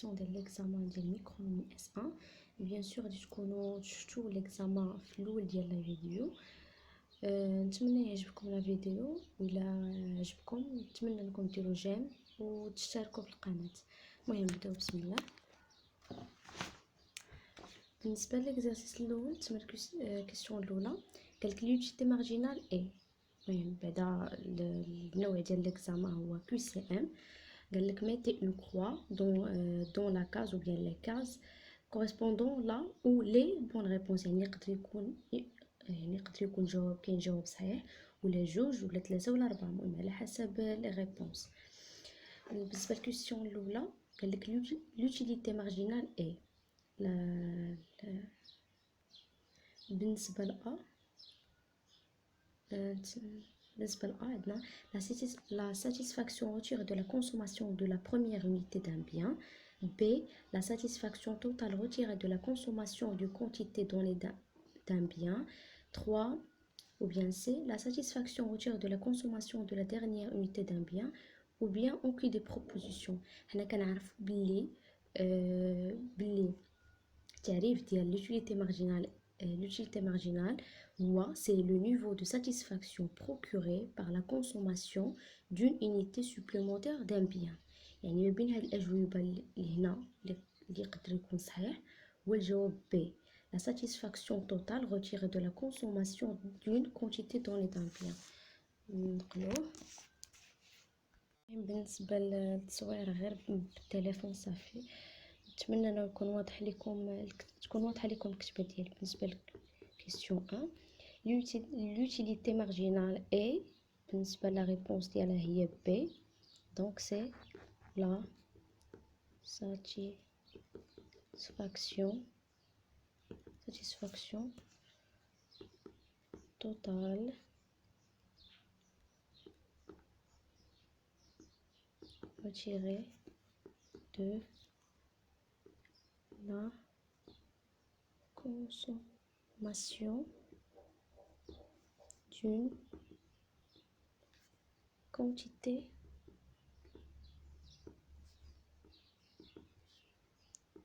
satisfaction de l'examen de micronomie S1. Bien sûr تكونوا شفتوا l'examen في الاول ديال لا فيديو. نتمنى يعجبكم لا فيديو، وإلا عجبكم نتمنى انكم ديروا جيم وتشتركوا في القناه. المهم نبداو بسم الله. بالنسبه للإكزرسيس الاول تسمى الكيسيون الاولى قالك لوتيتي مارجينال اي. المهم بعدا النوع ديال l'examen هو QCM. قال لك mettez une croix dans la case ou bien les cases correspondant là où les bonnes réponses. يعني يقدر يكون جواب كاين جواب صحيح ولا جوج ولا ثلاثة ولا أربعة، المهم على حسب لي ريبونس. بالنسبة للكيسيون الأولى قال لك l'utilité marginale est بالنسبة لأ عندنا la satisfaction retirée de la consommation de la première unité d'un bien. B, la satisfaction totale retirée de la consommation de quantité donnée d'un bien. 3, ou bien C, la satisfaction retirée de la consommation de la dernière unité d'un bien, ou bien aucune des propositions. حنا كنعرفوا باللي التعريف ديال l'utilité marginale c'est le niveau de satisfaction procuré par la consommation d'une unité supplémentaire d'un bien. يعني ما بين هاد الأجوبة اللي هنا اللي يقدر يكون صحيح هو الجواب B، la satisfaction totale retirée de la consommation d'une quantité donnée d'un bien. نقلوه. بالنسبة للتصوير غير بالتليفون صافي. نتمنى انه يكون واضح لكم الكتابه ديالي. بالنسبه لكيسيون 1 l'utilité marginale est بالنسبه لا ريبونس ديالها هي B، دونك سي لا satisfaction totale retirée de la consommation d'une quantité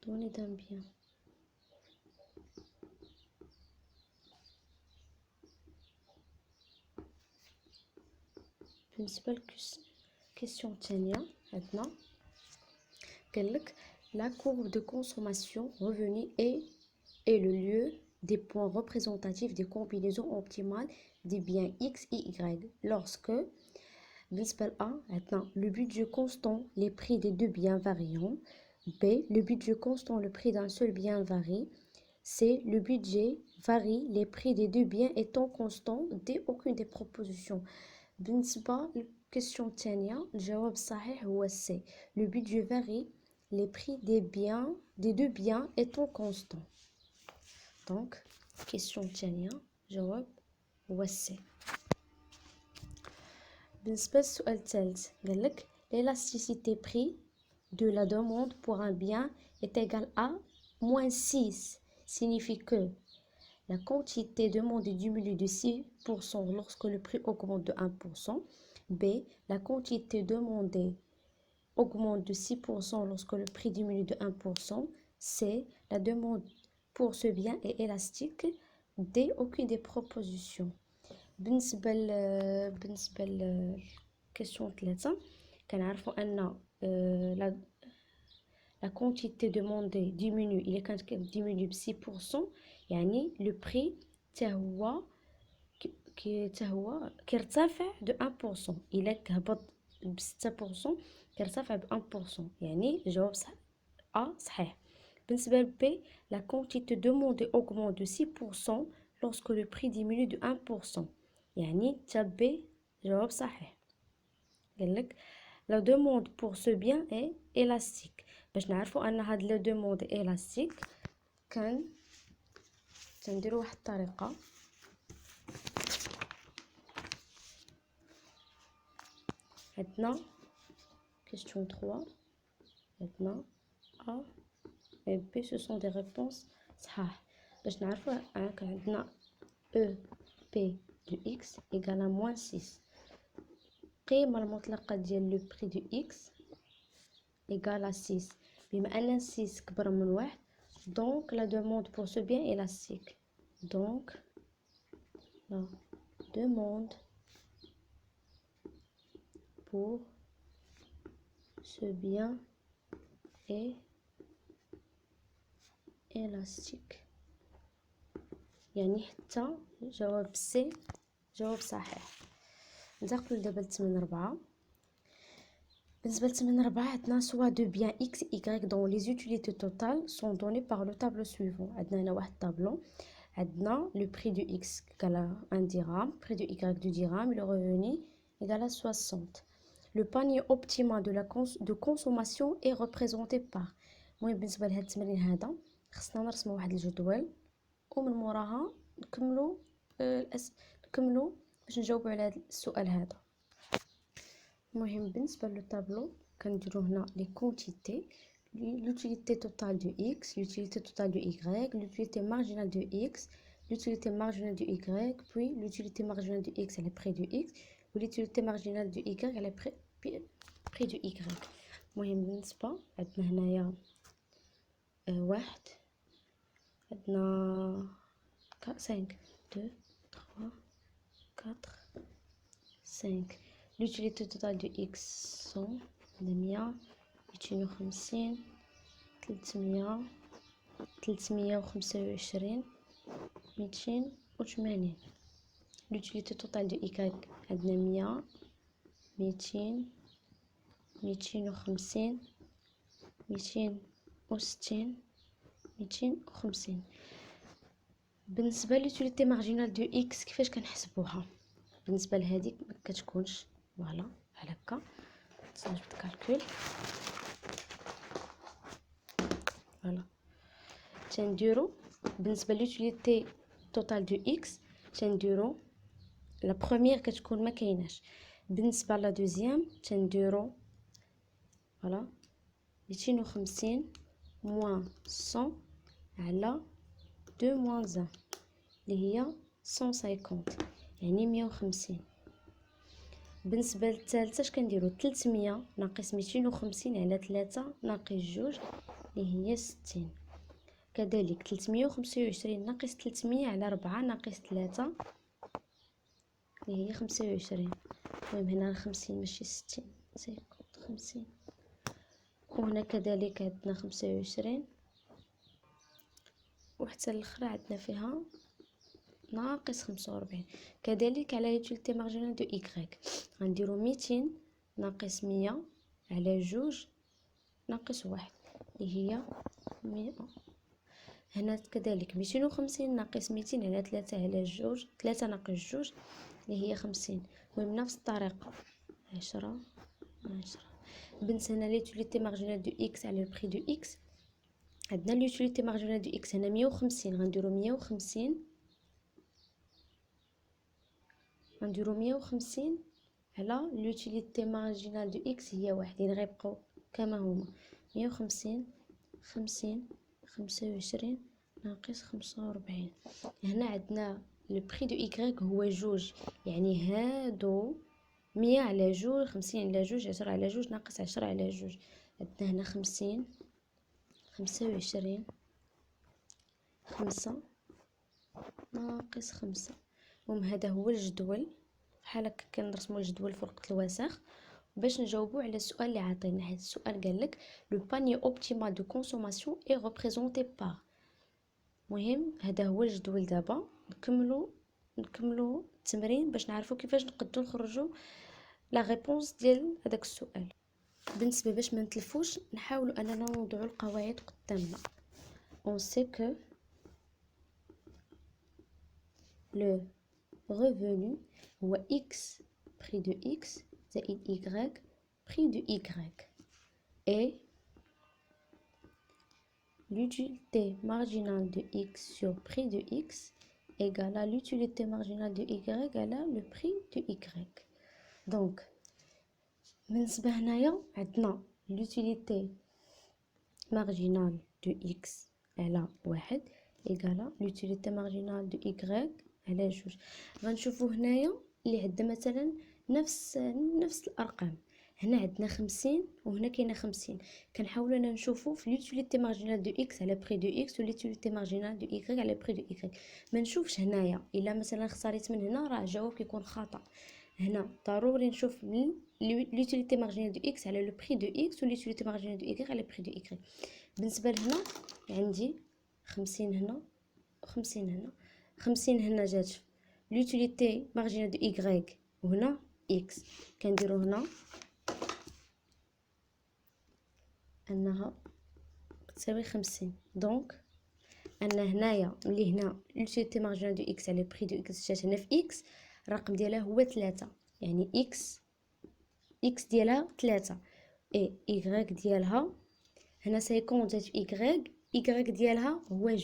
donnée d'un bien. بالنسبة للكيسيون الثانية عندنا قالك la courbe de consommation revenue est le lieu des points représentatifs des combinaisons optimales des biens X et Y lorsque بالنسبة ل A عندنا le budget constant les prix des deux biens variant. B, le budget constant le prix d'un seul bien varie. C, le budget varie les prix des deux biens étant constant dès aucune des propositions. بالنسبة للكيسيون الثانية الجواب الصحيح هو C، le budget varie les prix des deux biens étant constants. Donc question الثانية جواب هو C. بالنسبة للسؤال الثالث قال لك l'élasticité prix de la demande pour un bien est égale à moins 6, signifie que la quantité demandée diminue de 6% lorsque le prix augmente de 1%. B, la quantité demandée augmente de 6% lorsque le prix diminue de 1%. C, la demande pour ce bien est élastique dès aucune des propositions. بالنسبة للكيسيون 3 كنعرفوا أن la quantité demandée diminue إلا كانت كتديميني ب 6%، يعني لو بري حتى هو كيرتفع دو 1%. إلا كهبط ب 6% كيرتفع ب 1%، يعني الجواب صحيح. بالنسبة ل B, la quantité demandée augmente de 6% lorsque le prix diminue de 1%، يعني حتى B جواب صحيح. قالك la demande pour ce bien est élastique. باش نعرفوا ان هاد لا دوموند élastique تنديروا واحد الطريقه. عندنا question 3 عندنا A et B ce sont des réponses صحاح. باش نعرفوا عندنا E P de X égale à moins 6. القيمة المطلقة ديال لو بري دو X égale à 6. بما أن 6 كبر من 1 donc la demande pour ce bien est élastique. Donc la demande pour ce bien est élastique. يعني حتى جواب سي جواب صحيح. ننتقلوا دابا لتمرين 4. بالنسبة لتمرين 4 عندنا soit de biens x et y dont les utilités totales sont données par le tableau suivant. عندنا هنا واحد الطابلو، عندنا le prix de x égale à 1 dirham, prix de y de dirham et le revenu égale à 60. Le panier optimal de consommation est représenté par. المهم بالنسبة لهاد التمرين هذا خصنا نرسموا واحد الجدول ومن موراها نكملوا نكملوا باش نجاوبوا على هذا السؤال هذا. المهم بالنسبه للطابلو كنديروا هنا لي كونتيتي، l'utilité totale de x, l'utilité totale de y, l'utilité marginale de x, l'utilité marginale de y, puis l'utilité marginale de x elle est près de x, ou l'utilité marginale de y elle est près de y. المهم بالنسبه عندنا هنايا واحد، عندنا 5 2 3 4 5. l'utilité totale de x sont 100 250 300 325 280. l'utilité totale de y عندنا 100 200 250 260 250. بالنسبه لليوتيليتي مارجينال دو اكس كيفاش كنحسبوها؟ بالنسبه لهذيك ما كتكونش فوالا بحال هكا، نجبد الكالكول فوالا. تنديرو بالنسبه لليوتيليتي توتال دو اكس تنديرو لا بروميير كتكون ما كايناش، بالنسبه لا دوزيام تنديرو فوالا 250 موان 100 على 2 موان 1 اللي هي 150 يعني 150. بالنسبه للثالثه اش كنديرو 300 ناقص 250 على 3 ناقص 2 اللي هي 60. كذلك 325 ناقص 300 على 4 ناقص 3 اللي هي 25. المهم هنا 50 ماشي 60 50. وهنا كذلك عندنا 25 وحتى الاخرى عندنا فيها ناقص 45. كذلك على يوتيليتي مارجينال دو إيكغيك غنديرو 200 ناقص 100 على 2 ناقص 1 اللي هي 100. هنا كذلك 250 ناقص 200 على 3 على 2 3 ناقص 2 اللي هي 50. المهم نفس الطريقة 10 10. بالنسبة هنا ليوتيليتي مارجينال دو إكس على البري دو إكس عندنا ليوتيليتي مارجينال دو إكس هنا 150 غنديرو 150 على لوتيليتي مارجينال دو اكس هي واحد، يعني غيبقاو كما هما 150 50 25 ناقص 45. هنا عندنا لو بري دو ايكغيك هو 2، يعني هادو 100 على 2 50 على 2 10 على 2 ناقص 10 على 2. عندنا هنا 50 25 5 ناقص 5. المهم هذا هو الجدول بحال هكا كنرسموا الجدول في ورقه الوسخ باش نجاوبوا على السؤال اللي عطينا. هذا السؤال قال لك لو باني اوبتيمال دو كونسوماسيون اي ريبريزونتي بار. المهم هذا هو الجدول. دابا نكملوا التمرين باش نعرفوا كيفاش نقدروا نخرجوا لا ريبونس ديال هذاك السؤال. بالنسبه باش ما نتلفوش نحاولوا اننا نوضعوا القواعد قدامنا. on sait que le revenu هو x prix de x زائد y prix de y et l'utilité marginale de x sur prix de x égale à l'utilité marginale de y égale le prix de y. donc بالنسبة هنايا عندنا l'utilité marginale de x على 1 égale l'utilité marginale de y على 2. غنشوفوا هنايا اللي عندنا مثلا نفس الارقام، هنا عندنا 50 وهنا كاينه 50. كنحاولوا انا نشوفوا في لوتيليتي مارجينال دو اكس على بري دو اكس ولوتيليتي مارجينال دو ايكغيك على بري دو ايكغيك. ما نشوفش هنايا الا مثلا اختاريت من هنا راه الجواب كيكون خطا. هنا ضروري نشوف لوتيليتي مارجينال دو اكس على لو بري دو اكس ولوتيليتي مارجينال دو ايكغيك على بري دو ايكغيك. بالنسبه لهنا عندي 50 هنا و50 هنا. 50 هنا جات لوتيليتي مارجينال دو ايكغيك وهنا اكس. كنديرو هنا انها تساوي 50. دونك ان هنايا ملي هنا لوتيليتي مارجينال دو اكس على بري دو اكس جات هنا في اكس، الرقم ديالها هو 3. يعني اكس ديالها 3 اي ايغريك ديالها هنا 50 جات في ايغريك ديالها هو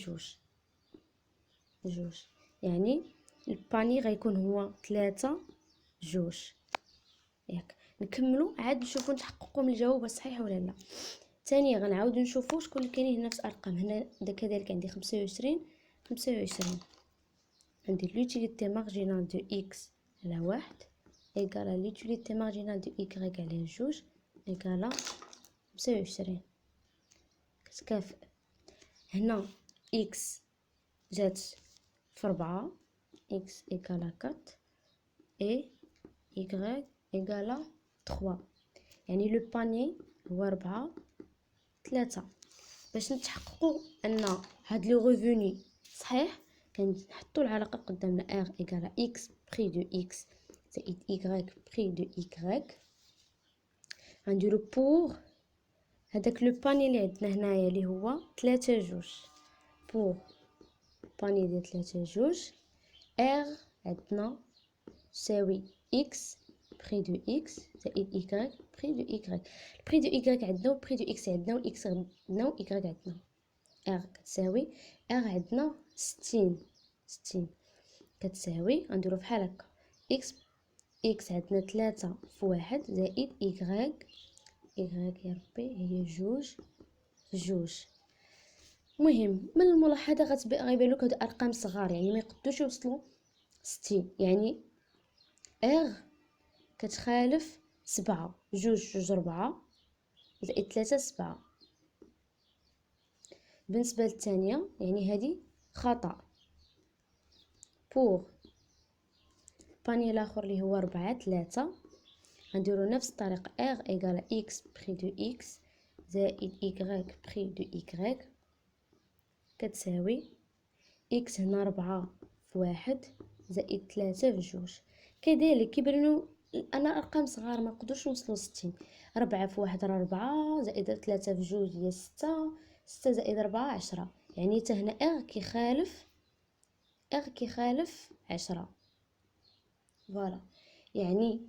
جوج. يعني الباني غيكون هو 3 جوج. ياك نكملوا عاد نشوفوا نتحققوا من الجواب صحيح ولا لا. ثانيا غنعاودوا نشوفوا شكون اللي كاينين هنا نفس الارقام. هنا كذلك عندي 25 25. عندي لوتيليتي مارجينال دو اكس على 1 ايكالا لوتيليتي مارجينال دو ايكغيك على جوج ايكالا 25. كتكافئ. هنا اكس جات في 4 اكس ايكالا 4 اي ايكغيك ايكالا 3. يعني لو باني هو 4 3. باش نتحققوا ان هاد لو ريفوني صحيح كنحطوا العلاقه قدامنا ار ايكالا اكس بري دو اكس زائد ايكغيك بري دو ايكغيك. غنديرو بور هذاك لو باني اللي عندنا هنايا اللي هو 3 جوج. بور باني ديال 3 جوج ار عندنا تساوي اكس بري دو اكس زائد ايكغيك بري دو ايكغيك. بري دو ايكغيك عندنا وبري دو اكس عندنا والاكس عندنا وايكغيك عندنا. ار كتساوي ار عندنا 60 كتساوي غنديرو بحال هكا اكس عندنا 3 في 1 زائد ايكغيك يا ربي هي جوج. مهم من الملاحظه غيبان لك هاد ارقام صغار يعني ما يقدوش يوصلوا 60. يعني ار كتخالف 7 جوج 4 زائد 3 7. بالنسبه للثانيه يعني هذه خطا. بور باني الاخر اللي هو 4 3 غنديرو نفس الطريقه ار ايكال اكس بري دو اكس زائد ايكغيك بري دو ايكغيك كتساوي اكس هنا 4 في 1 زائد 3 في جوج. كذلك كيبانو انا ارقام صغار ما نقدرش نوصلوا 60. 4 في 1 راه 4 زائد 3 في جوج هي 6 6 زائد 4 10. يعني حتى هنا ار كيخالف 10. فوالا يعني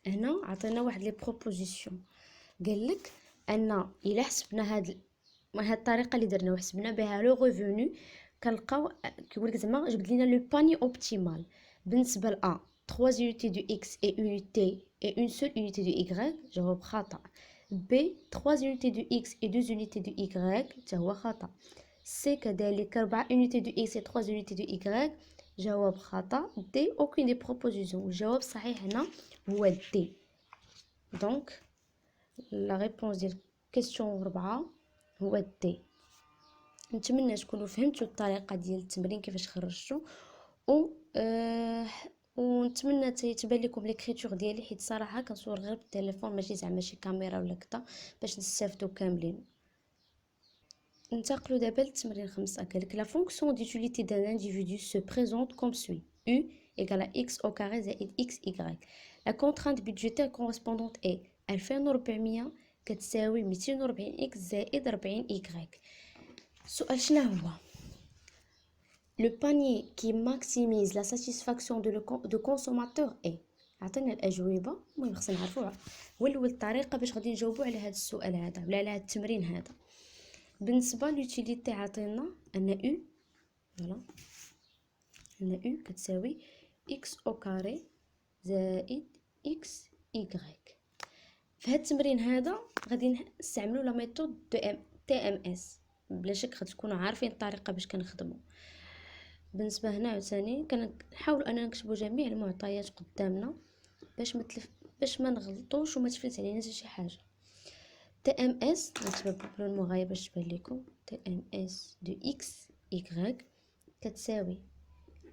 هنا عطينا واحد لي بروبوزيسيون. قال لك ان الا حسبنا هاد الطريقه اللي درنا وحسبنا بها لو ريفوني كنلقاو كيقول لك زعما جبد لنا لو باني اوبتيمال بالنسبه ل 3 unité du x et unité et une seule unité du y. جواب خطا. b 3 unités du x et 2 unités du y حتى هو خطا. c كذلك 4 unités du x et 3 unités du y. جواب خطا. d aucune des propositions. الجواب الصحيح هنا هو d. دونك لا ريبونس ديال كيسيون 4 هو دي. نتمنى تكونوا فهمتوا الطريقه ديال التمرين كيفاش خرجتوا ونتمنى تبان لكم ليكريتور ديالي حيت صراحه كنصور غير بالتليفون ماشي زعما شي كاميرا ولا كذا باش نستافدوا كاملين. ننتقلوا دابا للتمرين 5. قالك لا فونكسيون ديوتيليتي دان انديفيدو سو بريزونت كوم سوي u égale à x au carré زائد xy. la contrainte budgétaire correspondante est 2400 كتساوي 240 x زائد 40 y. السؤال شنو هو؟ le panier qui maximise la satisfaction de consommateur est. عطينا الاجوبه. المهم خصنا نعرفوها هو الاول طريقه باش غادي نجاوبوا على هذا السؤال هذا ولا على هذا التمرين هذا. بالنسبه لوتيليتي عطينا ان u فوالا ان u كتساوي x au carré زائد xy. في هذا التمرين هذا غادي نستعملوا لا ميثود دو TMS. بلا شك غتكونوا عارفين الطريقه باش كنخدموا. بالنسبه هنا عاوتاني كنحاولوا اننا نكتبوا جميع المعطيات قدامنا باش باش ما نغلطوش وما تفلت علينا حتى شي حاجه. تي ام اس نكتبها بلون مغاير باش تبان لكم. تي ام اس دو اكس y كتساوي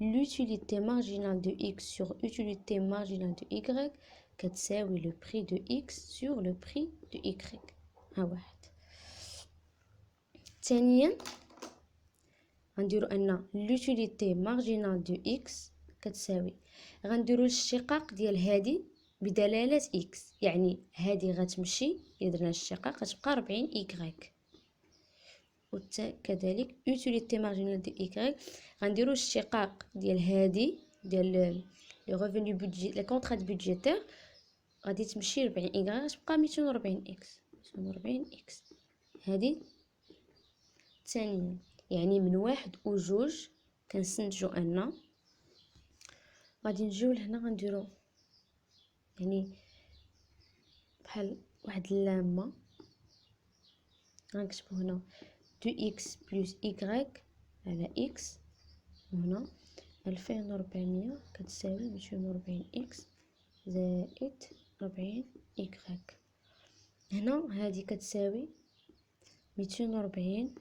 l'utilité marginale de x sur utilité marginale de y كتساوي le prix de x sur le prix de y. ها واحد. ثانيا غنديرو ان l'utilité marginale de x كتساوي، غنديرو الاشتقاق ديال هادي بدلالة x، يعني هادي غتمشي إذا درنا الاشتقاق غتبقى 40 y. وكذلك utilité marginale de y غنديرو الاشتقاق ديال هادي ديال لي ريفوني بودجي لي كونطرات بودجيتير غادي تمشي 40 y غتبقى 240 x. 240 x هادي. ثانيا يعني من 1 و 2 كنستنتجو ان غادي نجيو لهنا غنديرو يعني بحال واحد اللامه غنكتبو هنا دو اكس بلس y على اكس، وهنا 2400 كتساوي 240 اكس زائد 40 y. هنا هذه كتساوي 240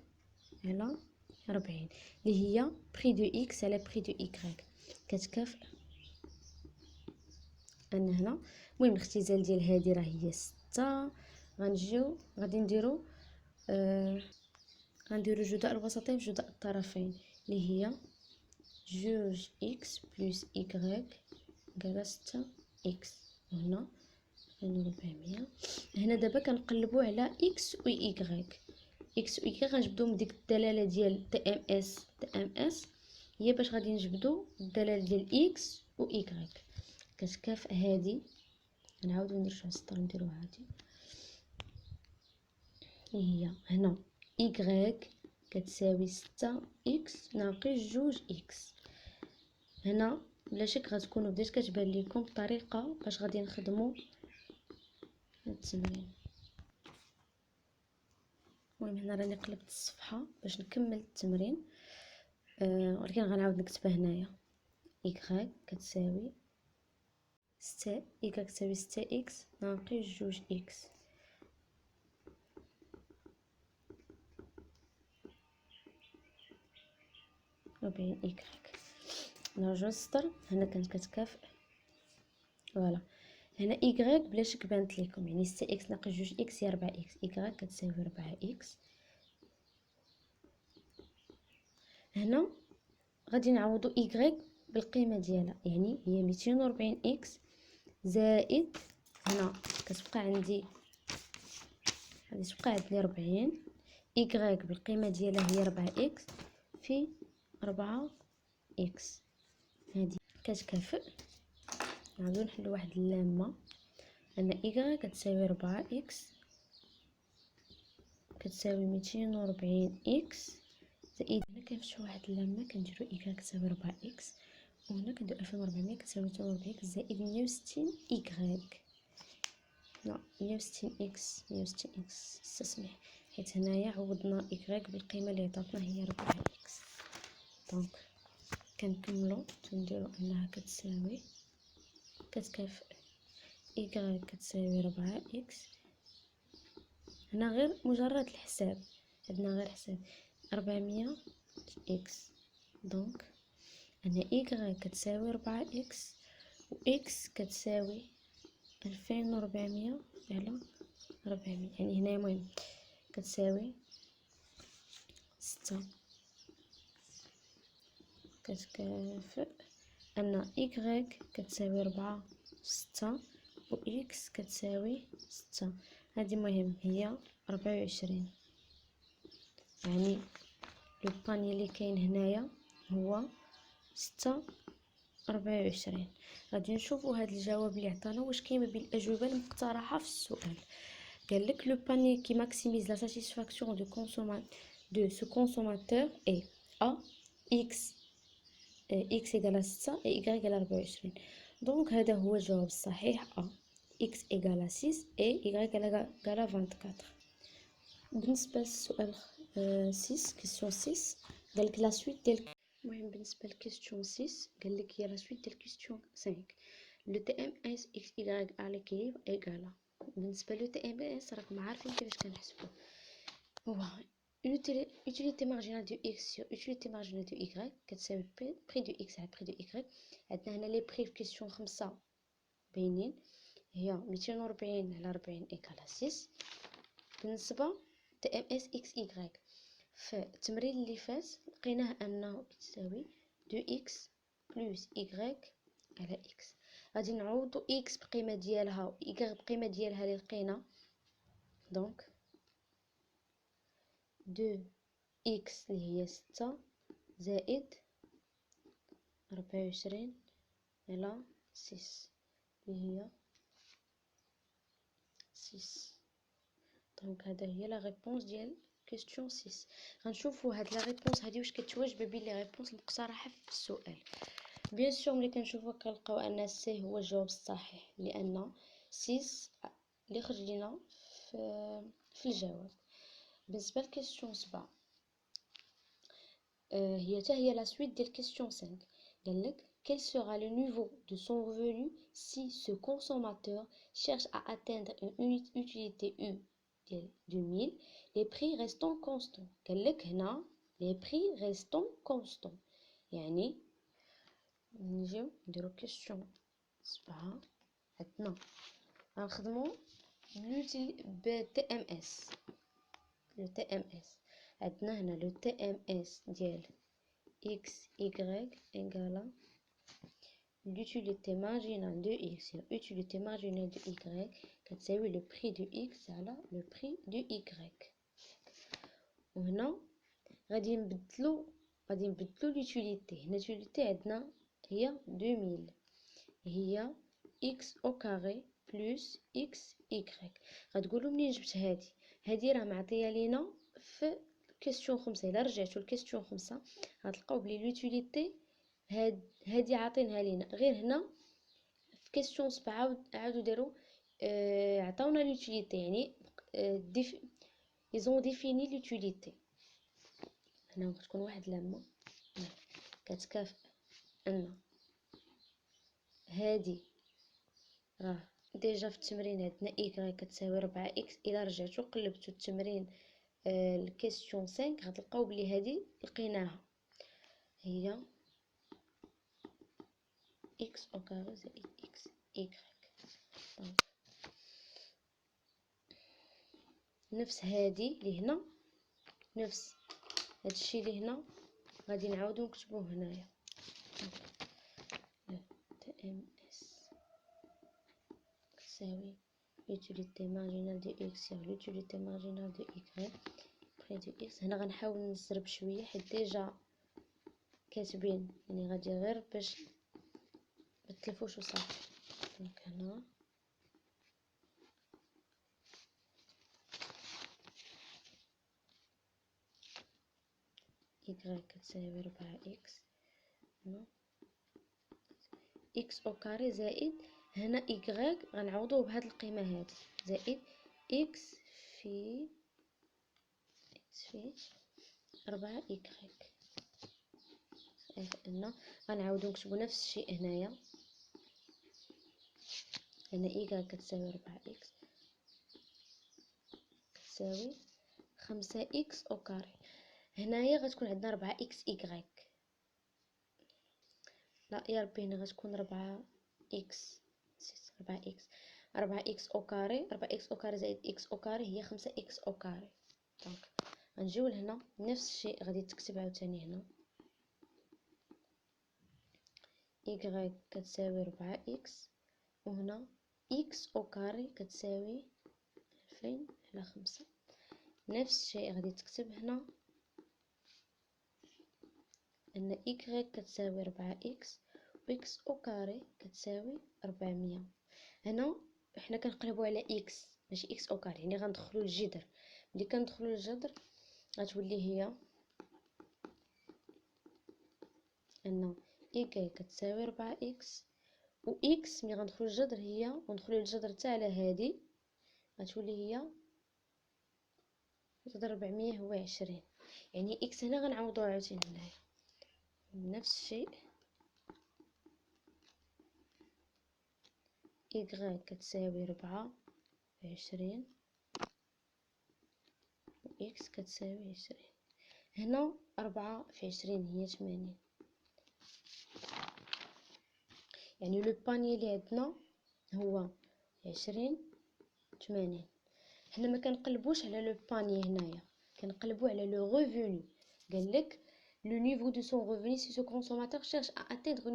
على 40 اللي هي بري دو اكس على بري دو y كتكافئ ان هنا. المهم الاختزال ديال هذه راه هي 6. غنجيو غادي نديرو غنديرو جداء الوسطين في جداء الطرفين اللي هي جوج اكس بلس y على 6 اكس، وهنا 2400. هنا دابا كنقلبوا على اكس و y. اكس و y غنجبدو من ديك الدلاله ديال تي ام اس هي باش غادي نجبدو الدلاله ديال اكس و y كتكافئ هادي. نعاودو نرجعو السطر نديرو هادي اللي هي هنا y كتساوي 6 اكس ناقص 2 اكس. هنا بلا شك غتكونوا بدات كتبان لكم الطريقه باش غادي نخدموا التمرين. المهم هنا راني قلبت الصفحه باش نكمل التمرين، ولكن غنعاود نكتبها هنايا. y كتساوي 6 كتساوي 6 اكس ناقص 2 اكس. وبين y نرجعو للسطر. هنا كانت كتكافئ فوالا. هنا y بلا شك بانت لكم، يعني 6 اكس ناقص 2 اكس هي 4 اكس. y كتساوي 4 اكس. هنا غادي نعوضو y بالقيمه ديالها، يعني هي 240 اكس زائد هنا كتبقى عندي غادي تبقى عندي 40 y بالقيمه ديالها هي 4 اكس في 4 اكس. هذه كتكافئ. نعاودو نحلو واحد اللامه ان y كتساوي 4 اكس كتساوي 240 اكس زائد هنا كنفتحو واحد اللامه كنديرو y كتساوي 4 اكس، وهنا كنديرو 2400 كتساوي 240 اكس زائد 160 y. لا 160 اكس 160 اكس استسمح، حيت هنايا عوضنا y بالقيمه اللي عطاتنا هي 4 اكس. دونك كنكملو تنديرو انها كتساوي كتكافئ y كتساوي 4 اكس. هنا غير مجرد الحساب، عندنا غير حساب 400 اكس. دونك ان y كتساوي 4 اكس و x كتساوي 2400 على 400، يعني هنا المهم كتساوي 6. كتكافئ ان y كتساوي 4 6 و x كتساوي 6. هذه مهم هي 24، يعني لو باني اللي كاين هنايا هو 6 24. غادي نشوفوا هذا الجواب اللي عطانا واش كاين ما بين الاجوبه المقترحه في السؤال. قال لك لو باني كي ماكسيميز لا ساتيسفاكسيون دو سو كونسوماتور اي ا اكس x égale 6 et y égale 24. دونك هذا هو الجواب الصحيح a x égale 6 et y égale 24. بالنسبه للسؤال 6 كيسيون 6 قال لك لا سويت ديال المهم بالنسبه لكيسيون 6 قال لك هي لا سويت ديال كيسيون 5. لو تي ام اس اكس ايغريك على ليكيليبر ايغالا. بالنسبه لو تي ام اس راكم عارفين كيفاش كنحسبوه. هو utilité marginale de x sur utilité marginale de y كتساوي prix de x على prix de y. عندنا هنا لي بري في كيسيون 5 باينين، هي 240 على 40 ايكالا 6. بالنسبه تي ام اس اكس ايغريك في التمرين اللي فات لقيناه انه كتساوي 2x بلس y على x. غادي نعوضو x بقيمه ديالها و y بقيمه ديالها اللي لقينا، دونك 2x اللي هي 6 زائد 24 على 6 اللي هي 6. دونك هذا هي لا ريبونس ديال كيستيون 6. غنشوفوا هاد لا ريبونس هادي واش كتواجب بين لي ريبونس المقترحه في السؤال. بيان سور ملي كنشوفوا كنلقاو ان سي هو الجواب الصحيح، لان 6 اللي خرج لينا في الجواب. بالنسبه لكيستيون 7 هي حتى هي لا سويت ديال كيستيون 5. قالك quel sera le niveau de son revenu si ce consommateur cherche à atteindre une utilité U ديال 2000 les prix restant constants. قالك هنا les prix restant constants، يعني نجيو نديرو كيستيون 7. عندنا غنخدمو بتي ام اس. لو تي ام اس عندنا هنا لو تي ام اس ديال x y égale l'utilité marginale de x sur l'utilité marginale de y كتساوي le prix de x على le prix de y. وهنا غادي نبدلو l'utilité. هنا l'utilité عندنا هي 2000 هي x au carré plus xy. غتقولوا منين جبت هادي راه معطيه لينا في كيستيون 5. الا رجعتوا لكيستيون 5 غتلقاو بلي لوتيليتي هادي عاطينها لينا، غير هنا في كيستيون 7 عاودوا داروا عطاونا لوتيليتي، يعني ils ont défini l'utilité. هنا كتكون واحد لامه كتكافئ ان هادي راه ديجا في التمرين عندنا y كتساوي 4x. الا رجعتوا قلبتوا التمرين الكيستيون 5 غتلقاو بلي هادي لقيناها هي x au carré زائد xy. نفس هادي اللي هنا، نفس هادشي اللي هنا غادي نعاودو نكتبوه هنايا. TMS تساوي l'utilité marginale de x sur l'utilité marginale de y près de x. هنا غنحاول نسرب شويه حيت ديجا كاتبين، يعني غادي غير باش متلفوش وصافي. دونك هنا y كتساوي 4x هنا x او كاري زائد هنا y غنعوضوه بهاد القيمه هادي زائد x في 4y. هنا غنعاودو نكتبو نفس الشيء هنايا. هنا y كتساوي 4x كتساوي 5x او كاري. هنايا غتكون عندنا 4x y، لا يا ربي هنا غتكون 4x 4x او كاري. 4x او كاري زائد x او كاري هي 5x او كاري. دونك غنجيو لهنا نفس الشيء غادي تكتب عاوتاني هنا y كتساوي 4x وهنا x او كاري كتساوي 2000 على 5. نفس الشيء غادي تكتب هنا ان y كتساوي 4x و x او كاري كتساوي 400. هنا حنا كنقلبوا على x ماشي x او كاري، يعني غندخلوا للجذر. ملي كندخلوا للجذر غتولي هي ان y كتساوي 4x و x ملي غندخلوا للجذر هي وندخلوا للجذر تاع على هادي غتولي هي جذر 400 هو 20. يعني x هنا غنعوضوها عاوتاني هنايا نفس الشيء إيكغيك كتساوي 24 و إكس كتساوي 20. هنا 24 هي 80. يعني لو باني اللي عندنا هو 20 80. حنا ما كنقلبوش على لو باني هنايا، كنقلبو على لو ريفوني. قالك le niveau de son revenu si ce consommateur cherche à atteindre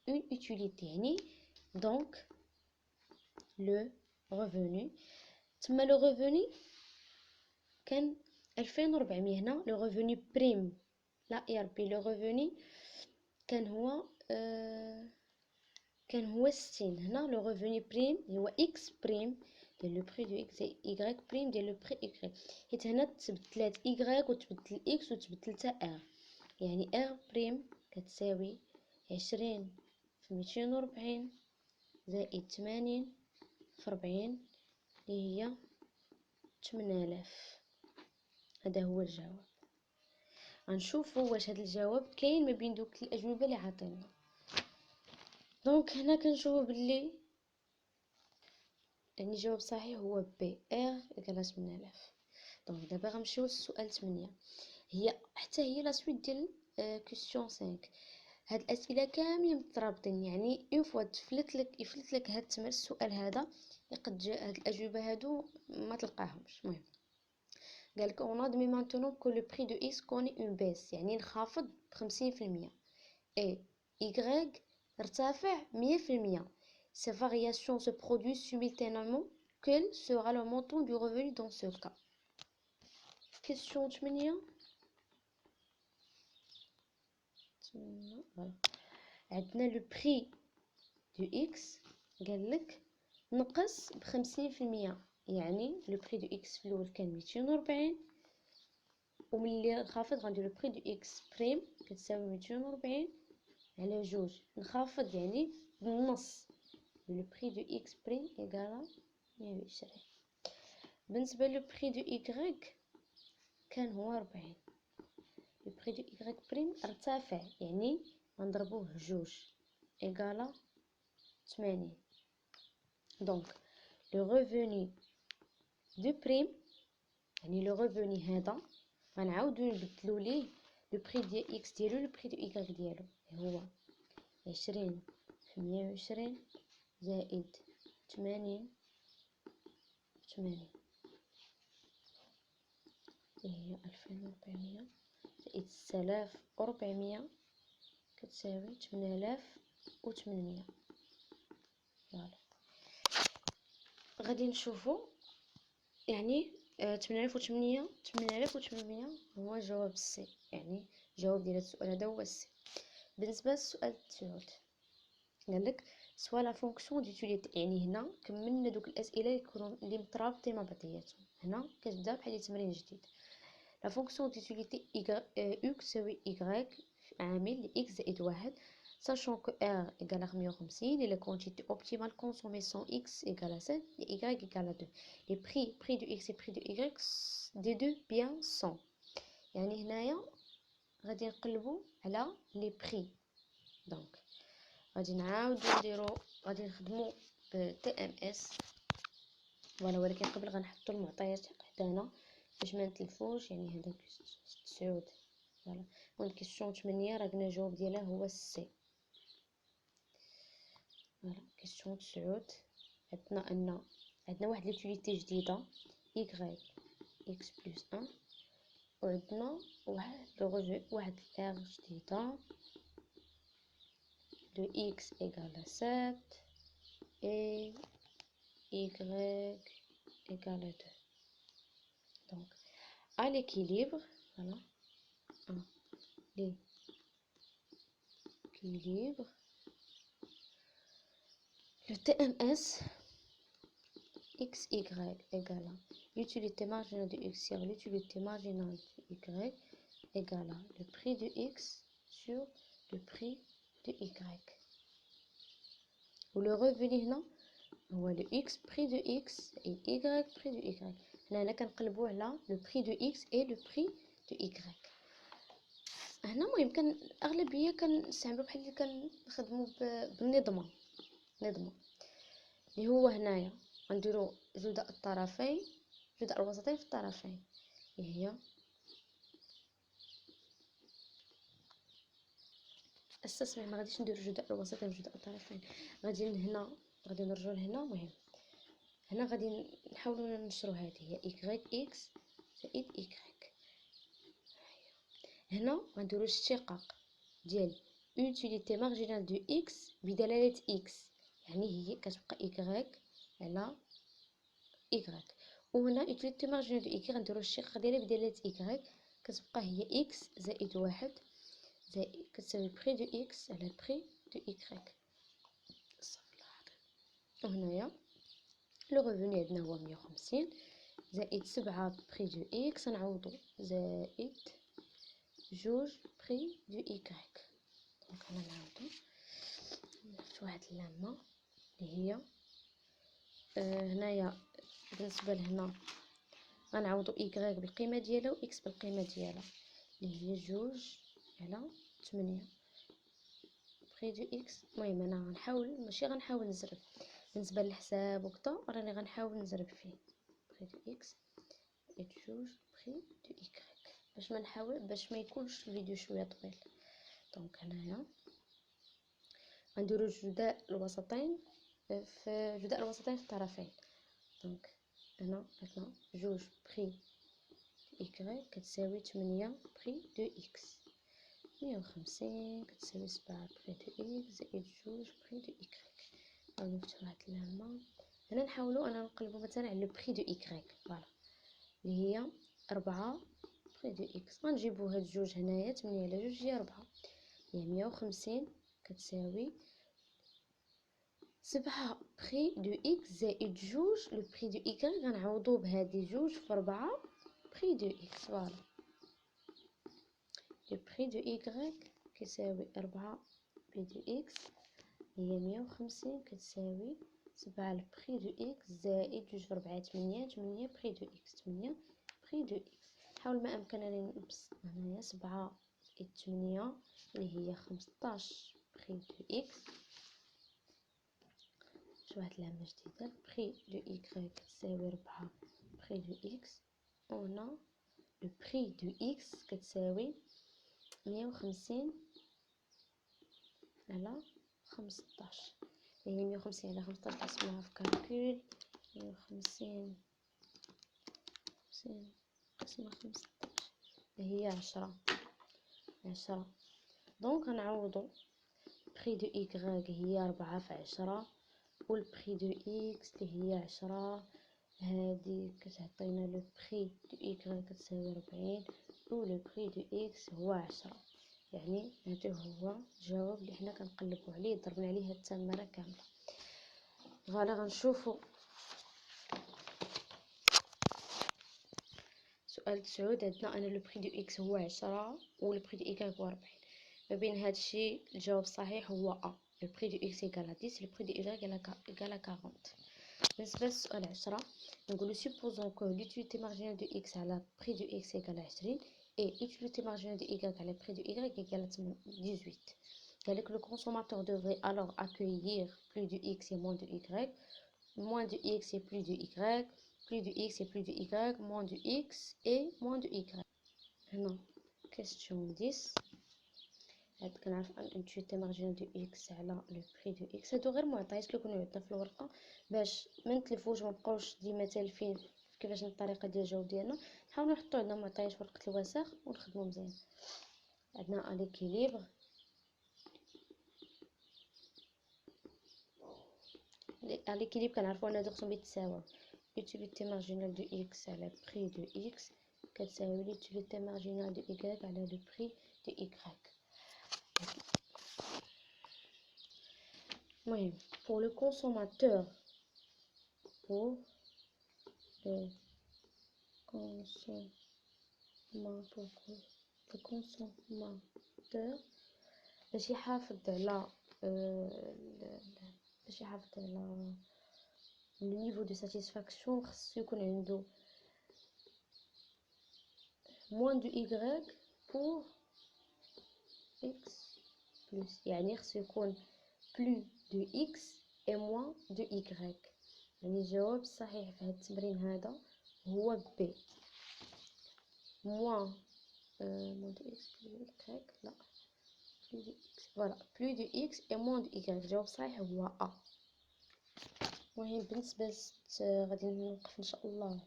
une utilité. يعني donc le revenu تما le revenu كان 2400. هنا le revenu prime لا يا ربي le revenu كان هو 60. هنا le revenu prime هو x prime ديال le prix de x et y prime ديال le prix y. حيت هنا تبدلات y وتبدل x وتبدل حتى r. يعني r بريم كتساوي 20 في 240 زائد 80 في 40 اللي هي 8000. هذا هو الجواب. غنشوفوا واش هذا الجواب كاين ما بين دوك الاجوبه اللي عطينا. دونك هنا كنشوفوا باللي يعني الجواب الصحيح هو بي ار ايكال 8000. دونك دابا غنمشيو للسؤال 8. هي حتى هي لا سويت ديال كويسيون 5. هاد الاسئله كاملين مترابطين، يعني اون فوا يفلت لك هاد السؤال هذا يقد هاد الاجوبه هادو ما تلقاهمش. المهم قالك on admet maintenant que le prix de x connaît une baisse، يعني انخفض ب50%، et y ارتفع 100%. Ces variations se produisent simultanément. Quel sera le montant du revenu dans ce cas? Question 8. Voilà. عندنا le prix de x قالك نقص ب50%، يعني le prix de x في الاول كان 240 وملي نخافض غندير le prix de x بريم كتساوي 240 على جوج، نخافض يعني بالنص. le prix de x prime égale 120. بالنسبة le prix de y كان هو 40. le prix de y prime ارتفع، يعني غنضربوه جوج égale 80. donc le revenu de prime يعني le revenu هذا غنعاودو نبدلو ليه le prix ديال x ديالو le prix de y ديالو هو 20 في 120 زائد 80 في 80 هي 2400 زائد 6400 كتساوي 8800. فوالا غادي نشوفو يعني 8800 هو جواب السي، يعني الجواب ديال السؤال هذا هو السي. بالنسبه للسؤال 9 قالك سوا لا فونكسيون ديوتيليتي، يعني هنا كملنا دوك الاسئله اللي مترابطين مع بعضياتهم. هنا كتبدا بحال تمرين جديد. لا فونكسيون ديوتيليتي او تساوي y عامل ل x زائد 1 sachant que r égale à 150 et la quantité optimale consommée sans x égale à 7 et y égale à 2. les prix de x et prix de y des deux biens sont. يعني هنايا غادي نقلبوا على لي بري. دونك غادي نعاودو غادي نخدمو ب TMS. فوالا ولكن قبل غنحطو المعطيات حدانا باش ما نتلفوش. يعني هذا 9 فوالا. المهم كيسيون 8 راه قلنا الجواب ديالها هو السي. فوالا كيسيون 9 عندنا واحد ليوتيليتي جديده y x plus 1 وعندنا واحد r جديده de x égale à 7 et y égale à 2. donc à l'équilibre, voilà, l'équilibre, le TMS x y égale à l'utilité marginale de x sur l'utilité marginale de y égale à le prix de x sur le prix de y. ou le revenu هنا هو le x prix de x et y prix de y. هنا كنقلبوا على le prix de x et le prix de y. هنا المهم كان اغلبيه كنستعملوا بحال اللي كنخدموا بالنظمه. اللي هو هنايا غنديرو جداء الطرفين، جداء الوسطين في الطرفين، اللي هي استسمع، ما غاديش نديرو جداء الوسطين وجداء الطرفين، غادي هنا، غادي نرجعو لهنا. المهم هنا غادي نحاولو ننشرو هذه هي إكغيك إكس زائد إكغيك. هنا غنديرو الاشتقاق ديال utilité marginale دو إكس بدلالة إكس، يعني هي كتبقى إكغيك على إكغيك. وهنا utilité marginale دو إكغيك غنديرو الاشتقاق ديالها بدلالة إكغيك، كتبقى هي إكس زائد واحد زائد كتساوي بخي دو إكس على بخي دو إكغيك. وهنايا لو غوفوني عندنا هو 150 زائد 7 بخي دو إكس، نعوضو زائد جوج بخي دو إكغيك. دونك هنا نعاودو نفتحو واحد اللامة اللي هي هنايا بالنسبة لهنا غنعوضو إكغيك بالقيمة ديالها و إكس بالقيمة ديالها اللي هي جوج على 8 بخي دو إكس. المهم أنا غنحاول ماشي غنحاول نزرب، بالنسبة للحساب وكدا راني غنحاول نزرب فيه بخي دو إكس زائد جوج بخي دو إكغيك باش ما يكونش الفيديو شوية طويل. دونك هنايا غنديرو جداء الوسطين في جداء الوسطين في الطرفين. دونك هنا عندنا جوج بخي دو إكغيك كتساوي 8 بخي دو إكس، 150 كتساوي 7 بخي دو إكس زائد جوج بخي دو إكغيك. غادي نفتحو هاد اللامة هنا نحاولو أنا نقلبو مثلا على بخي دو إكغيك، فوالا اللي هي 4 بخي دو إكس. غنجيبو هاد جوج هنايا، 8 على جوج هي 4، هي 150 كتساوي 7 بخي دو إكس زائد جوج لو بخي دو إكغيك غنعوضو بهادي جوج في 4 بخي دو إكس. فوالا لو بخي دو إكغيك كيساوي 4 بخي دو إكس هي 150 كتساوي 7 البخي دو إكس زائد جوج في 4 8 بخي دو إكس، 8 بخي دو إكس. نحاول ما أمكن أنني نبسط هنايا 7 زائد 8 اللي هي 15 بخي دو إكس. شو واحد العلامة جديدة، بخي دو إكغيك تساوي 4 بخي دو إكس، وهنا لو بخي دو إكس كتساوي 150 على 15 اللي هي 150 على 15 قسمها في كالكول 150 قسمها 15 اللي هي 10. دونك غنعوضو بخي دو إكغيك هي 4 في 10 والبخي دو إكس اللي هي 10 هادي كتعطينا لو بخي دو إكغيك كتساوي 40 و لو بخي دو إكس هو 10. يعني هذا هو الجواب اللي حنا كنقلبوا عليه، ضربنا عليه هاد التماره كامله. فوالا غنشوفوا سؤال 9. عندنا انا لو بخي دو إكس هو 10 و لو بخي دو إكغيك هو 40. ما بين هادشي الجواب الصحيح هو أ، لو بخي دو إكس إيكال 10 لو بخي دو إكغيك إيكال 40. بالنسبة للسؤال 10 نقولو supposons que l'utilité marginale de x على prix de x égale 20 et l'utilité marginale de y على prix de y égale 18. قالك le consommateur devrait alors accueillir plus de x et moins de y, moins de x et plus de y, plus de x et plus de y, moins de x et moins de y. هنا question 10. هاد كنعرف ان الانتيتي مارجينال دو اكس على لو بري دو اكس، هادو غير معطيات كيكونوا عندنا في الورقه باش ما نتلفوش ما نبقاوش ديما تالفين كيفاش الطريقه ديال الجواب ديالنا. نحاولوا نحطوا عندنا معطيات في ورقه الوساخ ونخدموا مزيان. عندنا ليكيليبر ليكيليبر كنعرفوا ان هادو خصهم يتساواو. l'utilité marginale de x على prix de x كتساوي l'utilité marginale de y على le prix de y. Oui, pour le consommateur, باش يحافظ على le niveau de satisfaction خصو يكون عنده moins de y pour x plus، يعني خصو يكون plus de x et moins de y. يعني الجواب الصحيح في هذا التمرين هذا هو ب. moins de x plus de y. لا plus de x. voilà plus de x et moins de y. الجواب الصحيح هو a. المهم بالنسبه غادي نوقف ان شاء الله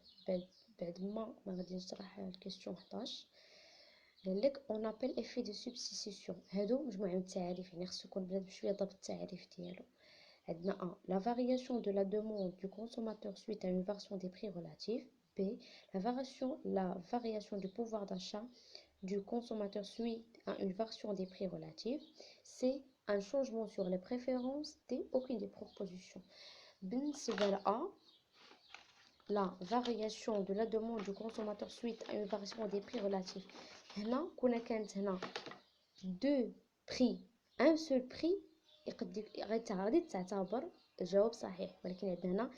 بعد ما غادي نشرح الكيستيون 11. قال لك on appelle effet de substitution. هادو مجموعه من التعاريف، يعني خصو يكون بلاد بشويه ضبط التعاريف ديالو. عندنا A la variation de la demande du consommateur suite à une variation des prix relatifs. B la variation du pouvoir d'achat du consommateur suite à une variation des prix relatifs. C un changement sur les préférences. D aucune des propositions. بالنسبة ل A la variation de la demande du consommateur suite à une variation des prix relatifs. هنا كنا كانت هنا deux prix un seul prix غادي تعتبر الجواب صحيح، ولكن عندنا هنا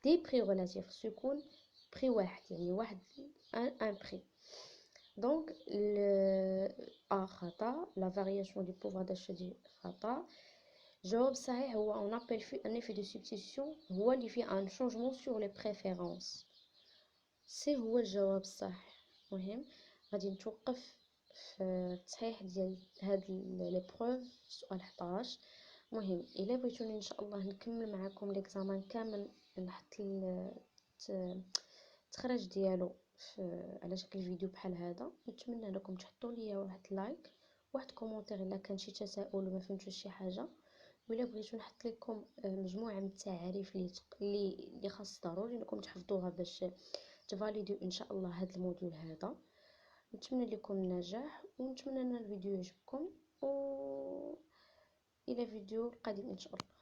دي بري ريلاتيف خصو يكون بري واحد، يعني واحد ان بري. دونك ا خطا، لا فارياسيون دو بوفوار داشا دي خطا. الجواب الصحيح هو اون ابل في ان افي دو سبستيتيوشن، هو اللي فيه ان شونجمون سور لي بريفيرونس. سي هو الجواب الصحيح. المهم غادي نتوقف في التصحيح ديال هاد لي بروف سؤال 11. المهم الا بغيتوني ان شاء الله نكمل معكم ليكزامان كامل، نحط التخريج ديالو على شكل فيديو بحال هذا. نتمنى لكم تحطوا لي واحد لايك، واحد كومونتير الا كان شي تساؤل وما فهمتوش شي حاجه، ولا بغيتو نحط لكم مجموعه من التعاريف اللي خاص ضروري انكم تحفظوها باش تفاليديو ان شاء الله هذا الموديول هذا. نتمنى لكم النجاح، ونتمنى ان الفيديو يعجبكم، و الى فيديو قادم ان شاء الله.